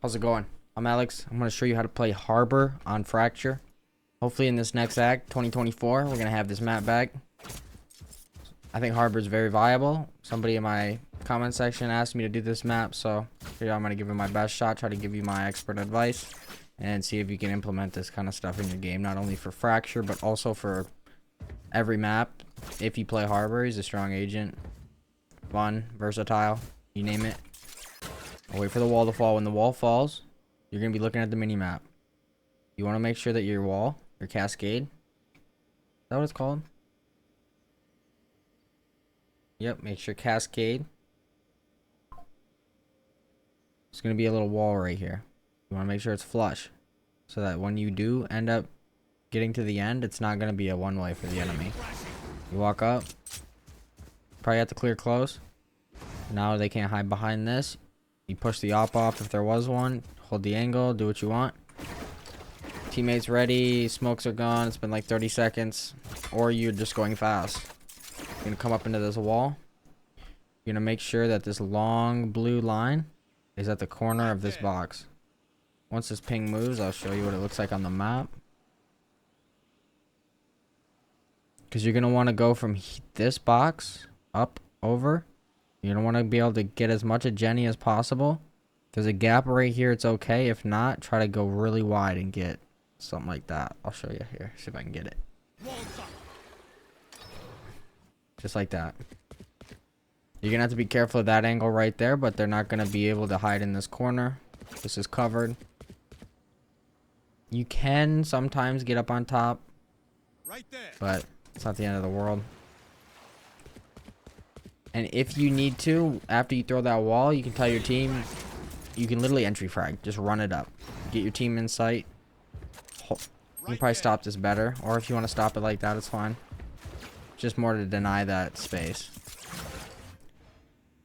How's it going? I'm Alex. I'm going to show you how to play Harbor on Fracture. Hopefully in this next act, 2024, we're going to have this map back. I think Harbor is very viable. Somebody in my comment section asked me to do this map, so here I'm going to give it my best shot, try to give you my expert advice, and see if you can implement this kind of stuff in your game, not only for Fracture, but also for every map. If you play Harbor, he's a strong agent, fun, versatile, you name it. I'll wait for the wall to fall. When the wall falls, you're going to be looking at the mini map. You want to make sure that your wall, your Cascade, is that what it's called? Yep, make sure Cascade. It's going to be a little wall right here. You want to make sure it's flush, so that when you do end up getting to the end, it's not going to be a one-way for the enemy. You walk up, probably have to clear close. Now they can't hide behind this. You push the op off if there was one. Hold the angle. Do what you want. Teammates ready. Smokes are gone. It's been like 30 seconds. Or you're just going fast. You're going to come up into this wall. You're going to make sure that this long blue line is at the corner of this box. Once this ping moves, I'll show you what it looks like on the map. Because you're going to want to go from this box up over. You don't want to be able to get as much of Jenny as possible. If there's a gap right here, it's okay. If not, try to go really wide and get something like that. I'll show you here. See if I can get it. Just like that. You're going to have to be careful of that angle right there, but they're not going to be able to hide in this corner. This is covered. You can sometimes get up on top, but it's not the end of the world. And if you need to, after you throw that wall, you can tell your team, you can literally entry frag. Just run it up. Get your team in sight. You can probably stop this better. Or if you want to stop it like that, it's fine. Just more to deny that space.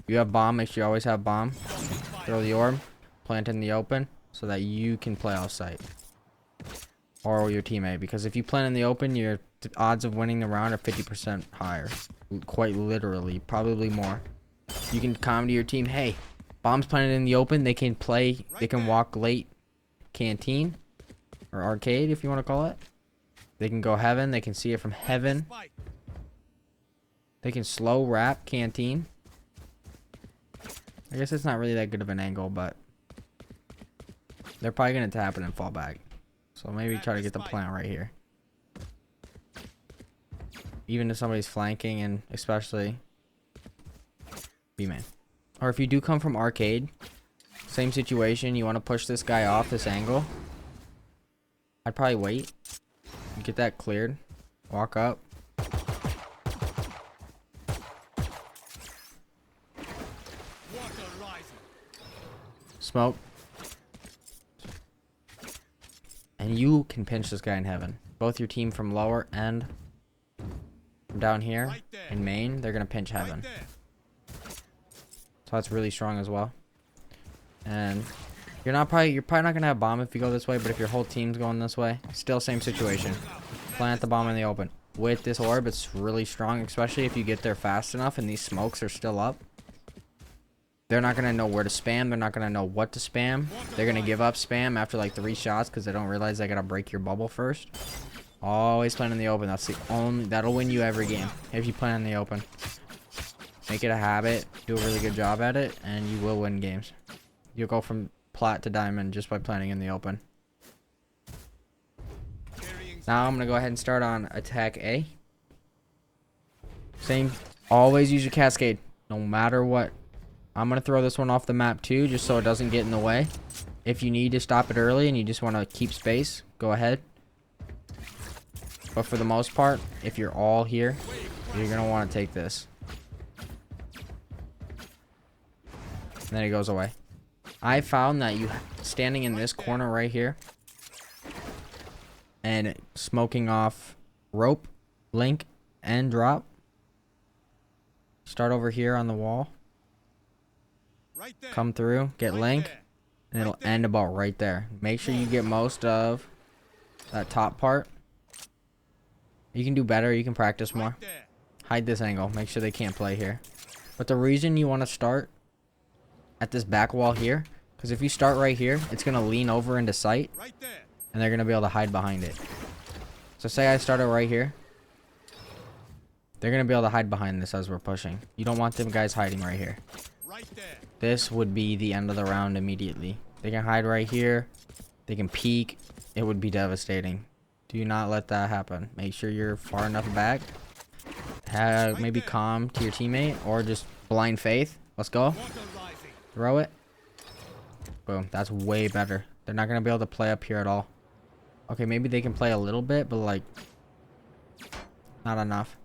You have bomb. Make sure you always have bomb. Throw the orb. Plant in the open so that you can play off site. Or your teammate. Because if you plant in the open, your odds of winning the round are 50% higher. Quite literally, probably more. You can comment to your team, hey, bomb's planted in the open, they can play, they can walk late canteen or arcade if you want to call it. They can go heaven, they can see it from heaven. They can slow wrap canteen. I guess it's not really that good of an angle, but they're probably going to tap it and fall back. So maybe try to get the plant right here. Even if somebody's flanking, and especially B-main. Or if you do come from arcade, same situation, you want to push this guy off this angle. I'd probably wait. Get that cleared. Walk up. Smoke. And you can pinch this guy in heaven. Both your team from lower and from down here in main, they're gonna pinch heaven. So that's really strong as well. And you're probably not gonna have bomb if you go this way, but if your whole team's going this way, still same situation. Plant the bomb in the open. With this orb, it's really strong, especially if you get there fast enough and these smokes are still up. They're not gonna know where to spam. They're not gonna know what to spam. They're gonna give up spam after like 3 shots because they don't realize they gotta break your bubble first. Always plan in the open. That's the only, that'll win you every game if you plan in the open. Make it a habit. Do a really good job at it, and you will win games. You'll go from plat to diamond just by planning in the open. Now I'm gonna go ahead and start on attack A. Same. Always use your Cascade, no matter what. I'm gonna throw this one off the map too, just so it doesn't get in the way. If you need to stop it early and you just want to keep space, go ahead. But for the most part, if you're all here, you're going to want to take this. And then it goes away. I found that you standing in this corner right here and smoking off rope, link, and drop. Start over here on the wall. Come through, get link, and it'll end about right there. Make sure you get most of that top part. You can do better. You can practice more. Hide this angle. Make sure they can't play here. But the reason you want to start at this back wall here Because if you start right here, it's going to lean over into sight. And they're going to be able to hide behind it. So say I started right here. They're going to be able to hide behind this as we're pushing. You don't want them guys hiding right here. This would be the end of the round immediately. They can hide right here. They can peek. It would be devastating. Do not let that happen. Make sure you're far enough back. Have maybe calm to your teammate or just blind faith. Let's go. Throw it. Boom. That's way better. They're not going to be able to play up here at all. Okay, maybe they can play a little bit, but like not enough.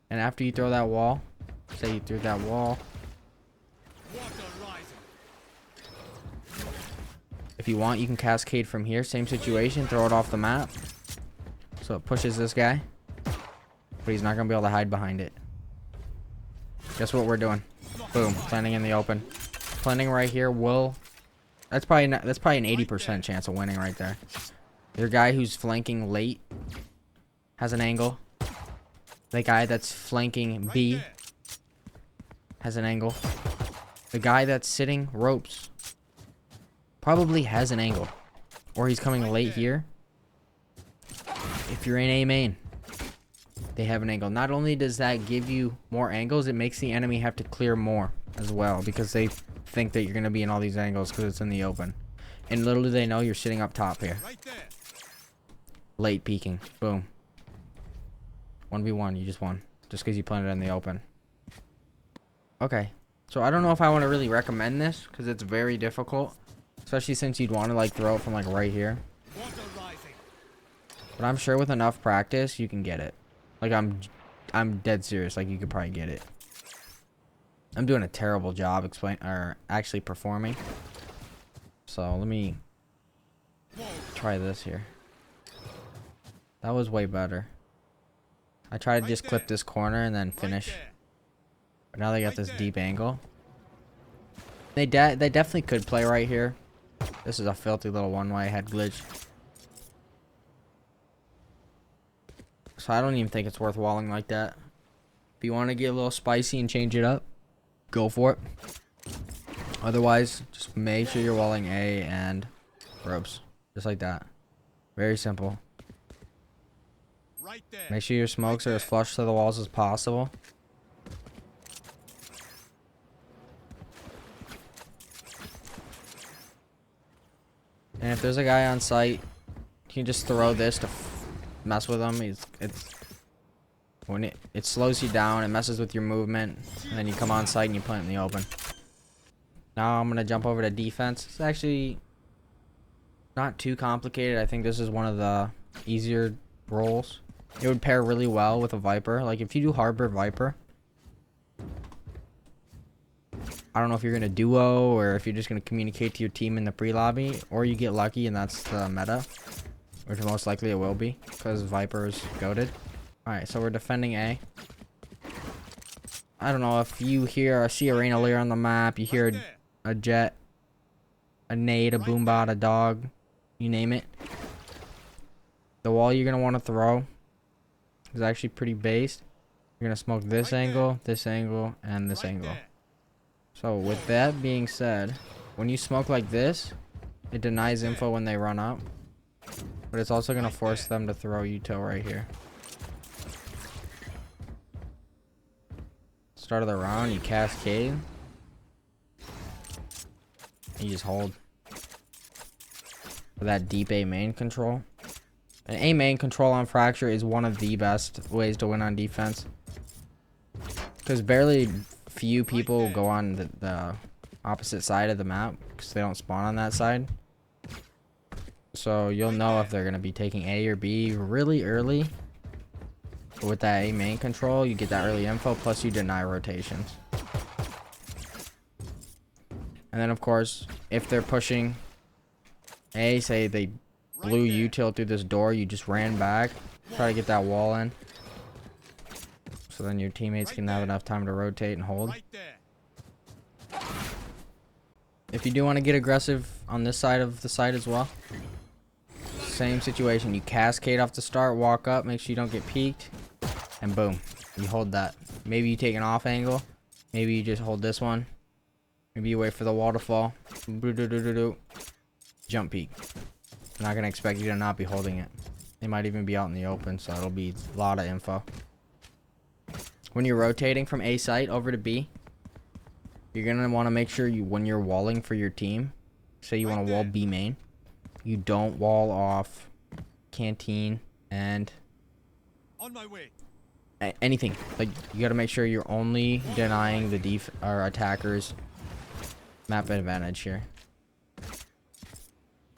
And after you throw that wall, say you threw that wall. If you want, you can cascade from here. Same situation. Throw it off the map. So it pushes this guy. But he's not going to be able to hide behind it. Guess what we're doing? Boom. Planting in the open. Planting right here will... That's probably an 80% chance of winning right there. Your guy who's flanking late has an angle. The guy that's flanking B has an angle. The guy that's sitting ropes probably has an angle. Or he's coming late here. If you're in A main, they have an angle. Not only does that give you more angles, it makes the enemy have to clear more as well. Because they think that you're going to be in all these angles because it's in the open. And little do they know you're sitting up top here. Late peeking. Boom. 1v1. You just won. Just because you planted in the open. Okay. So I don't know if I want to really recommend this because it's very difficult. Especially since you'd want to like throw it from like right here. But I'm sure with enough practice you can get it. Like I'm dead serious. Like you could probably get it. I'm doing a terrible job actually performing. So let me try this here. That was way better. I tried to just clip this corner and then finish. But now they got this deep angle. They definitely could play right here. This is a filthy little one-way head glitch. So I don't even think it's worth walling like that. If you want to get a little spicy and change it up, go for it. Otherwise, just make sure you're walling A and ropes. Just like that. Very simple. Make sure your smokes are as flush to the walls as possible. And if there's a guy on site, you can just throw this to mess with him. When it slows you down, it messes with your movement, and then you come on site and you plant in the open. Now I'm gonna jump over to defense. It's actually not too complicated. I think this is one of the easier roles. It would pair really well with a Viper. Like if you do Harbor Viper, I don't know if you're gonna duo or if you're just gonna communicate to your team in the pre-lobby, or you get lucky and that's the meta, which most likely it will be because Viper is goated. Alright, so we're defending A. I don't know if you see a Rainolier on the map, you hear a jet, a nade, a boombot, a dog, you name it. The wall you're gonna want to throw is actually pretty based. You're gonna smoke this angle, and this angle. So with that being said, when you smoke like this, it denies info when they run up. But it's also going to force them to throw util right here. Start of the round, you cascade. You just hold. For that deep A main control. And A main control on Fracture is one of the best ways to win on defense. Because barely few people go on the opposite side of the map because they don't spawn on that side. So you'll know if they're going to be taking A or B really early. But with that A main control, you get that early info, plus you deny rotations. And then of course, if they're pushing A, say they blew util through this door, you just ran back, try to get that wall in. So then your teammates can have enough time to rotate and hold. If you do want to get aggressive on this side of the site as well, same situation. You cascade off the start, walk up, make sure you don't get peeked, and boom, you hold that. Maybe you take an off angle, maybe you just hold this one, Maybe you wait for the wall to fall. Jump peek. I'm not gonna expect you to not be holding it. They might even be out in the open, so it'll be a lot of info. When you're rotating from A site over to B, you're gonna want to make sure when you're walling for your team, say you want to wall B main, you don't wall off canteen and On my way. anything. Like, you gotta make sure you're only denying the attackers map advantage here.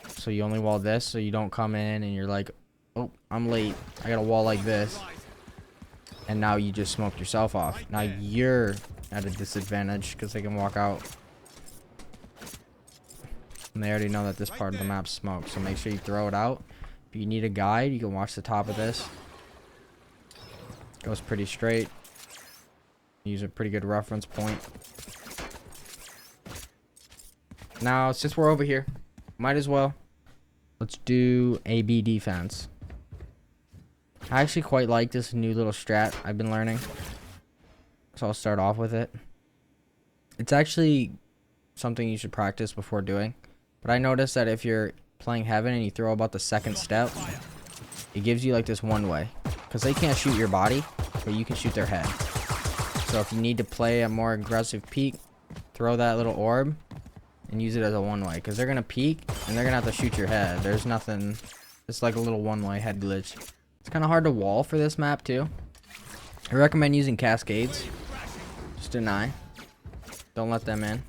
So you only wall this, so you don't come in and you're like, oh, I'm late, I gotta wall like this, and now you just smoked yourself off. Now you're at a disadvantage because they can walk out, and they already know that this part of the map's smoked. So make sure you throw it out. If you need a guide, you can watch the top of this. Goes pretty straight. Use a pretty good reference point. Now, since we're over here, might as well, let's do AB defense. I actually quite like this new little strat I've been learning, so I'll start off with it. It's actually something you should practice before doing, but I noticed that if you're playing heaven and you throw about the second step, it gives you like this one way, because they can't shoot your body, but you can shoot their head. So if you need to play a more aggressive peek, throw that little orb and use it as a one way, because they're gonna peek and they're gonna have to shoot your head. There's nothing, it's like a little one way head glitch. It's kind of hard to wall for this map too. I recommend using Cascades. Just deny. Don't let them in.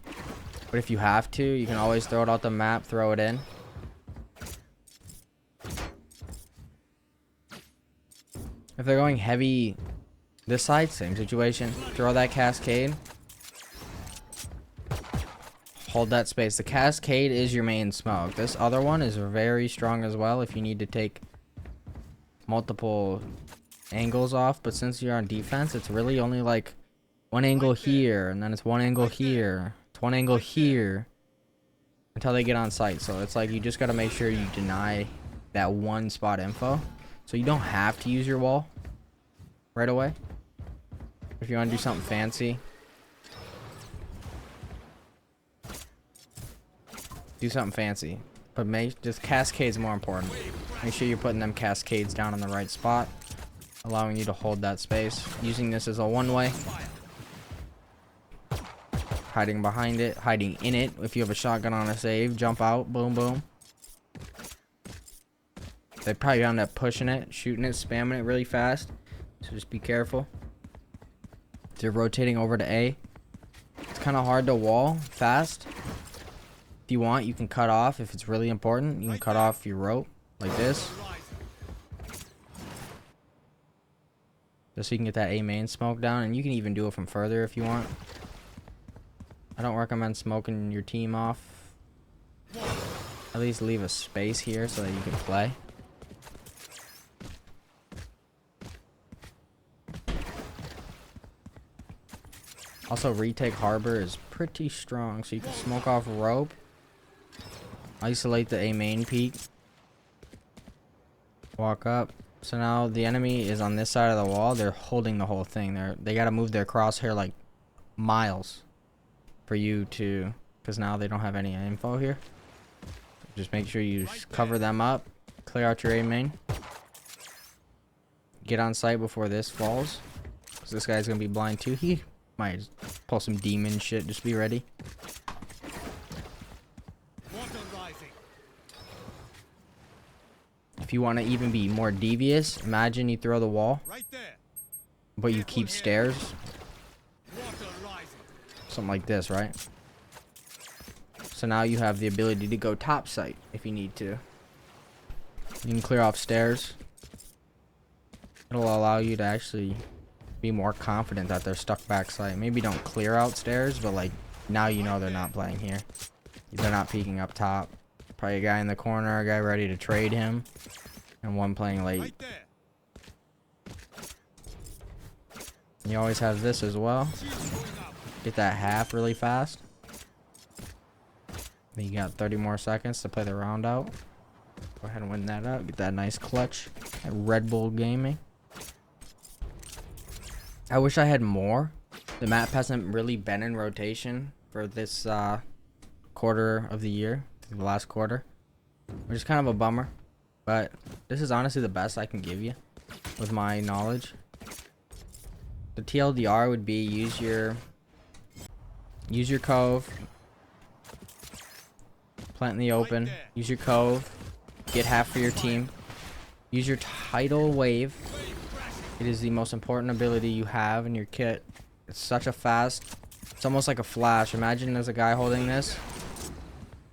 But if you have to, you can always throw it out the map, throw it in. If they're going heavy this side, same situation. Throw that Cascade. Hold that space. The Cascade is your main smoke. This other one is very strong as well if you need to take multiple angles off, but since you're on defense, it's really only like one angle here, and then it's one angle here, it's one angle here, until they get on site. So it's like you just got to make sure you deny that one spot info, so you don't have to use your wall right away. If you want to do something fancy, do something fancy, but just Cascades more important. Make sure you're putting them Cascades down in the right spot, allowing you to hold that space. Using this as a one-way. Hiding behind it, hiding in it. If you have a shotgun on a save, jump out, boom, boom. They probably end up pushing it, shooting it, spamming it really fast. So just be careful. If you're rotating over to A, it's kind of hard to wall fast. If you want, you can cut off. If it's really important, you can cut off your rope like this, just so you can get that A main smoke down, and you can even do it from further if you want. I don't recommend smoking your team off. At least leave a space here so that you can play. Also, retake harbor is pretty strong, so you can smoke off rope, isolate the A main peak, walk up. So now the enemy is on this side of the wall. They're holding the whole thing. They got to move their crosshair like miles for you to, because now they don't have any info here. Just make sure you cover them up, clear out your A main, get on site before this falls, because this guy's gonna be blind too. He might pull some demon shit. Just be ready. If you want to even be more devious, imagine you throw the wall, but you keep stairs. Something like this, right? So now you have the ability to go top site if you need to. You can clear off stairs. It'll allow you to actually be more confident that they're stuck back site. Maybe don't clear out stairs, but like now you know they're not playing here. They're not peeking up top. Probably a guy in the corner, a guy ready to trade him, and one playing late. You always have this as well. Get that half really fast. Then you got 30 more seconds to play the round out. Go ahead and win that out. Get that nice clutch at Red Bull Gaming. I wish I had more. The map hasn't really been in rotation for this quarter of the year, the last quarter, which is kind of a bummer. But this is honestly the best I can give you with my knowledge. The TLDR would be use your cove, plant in the open, use your cove, get half for your team, use your tidal wave. It is the most important ability you have in your kit. It's such a fast, it's almost like a flash. Imagine there's a guy holding this.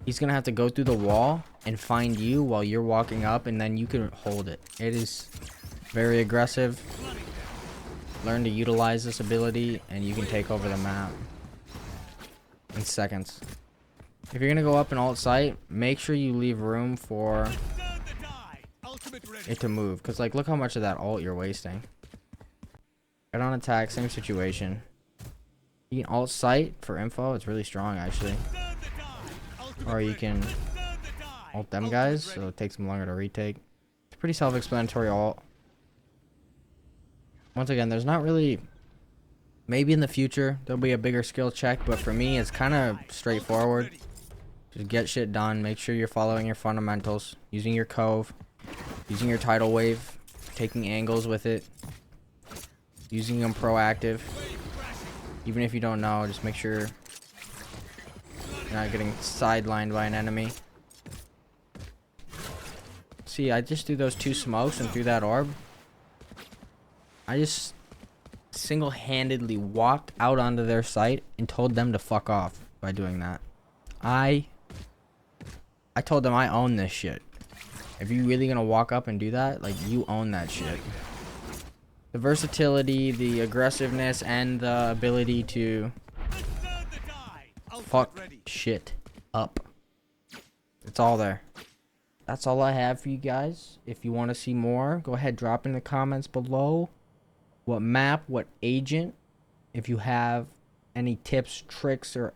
He's gonna have to go through the wall and find you while you're walking up, and then you can hold it. It is very aggressive. Learn to utilize this ability and you can take over the map in seconds. If you're gonna go up an alt site, make sure you leave room for it to move, because like look how much of that alt you're wasting. Get on attack, same situation. You can alt site for info, it's really strong actually. Or you can ult them guys, so it takes them longer to retake. It's pretty self-explanatory alt. Once again, there's not really, maybe in the future there'll be a bigger skill check, but for me it's kind of straightforward. Just get shit done, make sure you're following your fundamentals, using your cove, using your tidal wave, taking angles with it, using them proactive. Even if you don't know, just make sure you're not getting sidelined by an enemy. See, I just threw those 2 smokes and threw that orb. I just single-handedly walked out onto their site and told them to fuck off by doing that. I told them I own this shit. If you're really gonna walk up and do that, like, you own that shit. The versatility, the aggressiveness, and the ability to fuck shit up. It's all there. That's all I have for you guys. If you want to see more, go ahead, drop in the comments below. What map, what agent, if you have any tips, tricks, or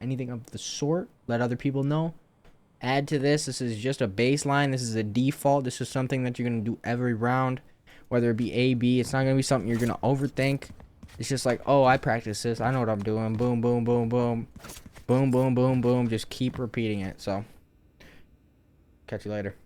anything of the sort, let other people know. Add to this. This is just a baseline. This is a default. This is something that you're going to do every round, whether it be A, B. It's not going to be something you're going to overthink. It's just like, oh, I practice this. I know what I'm doing. Boom, boom, boom, boom. Boom, boom, boom, boom. Just keep repeating it. So, catch you later.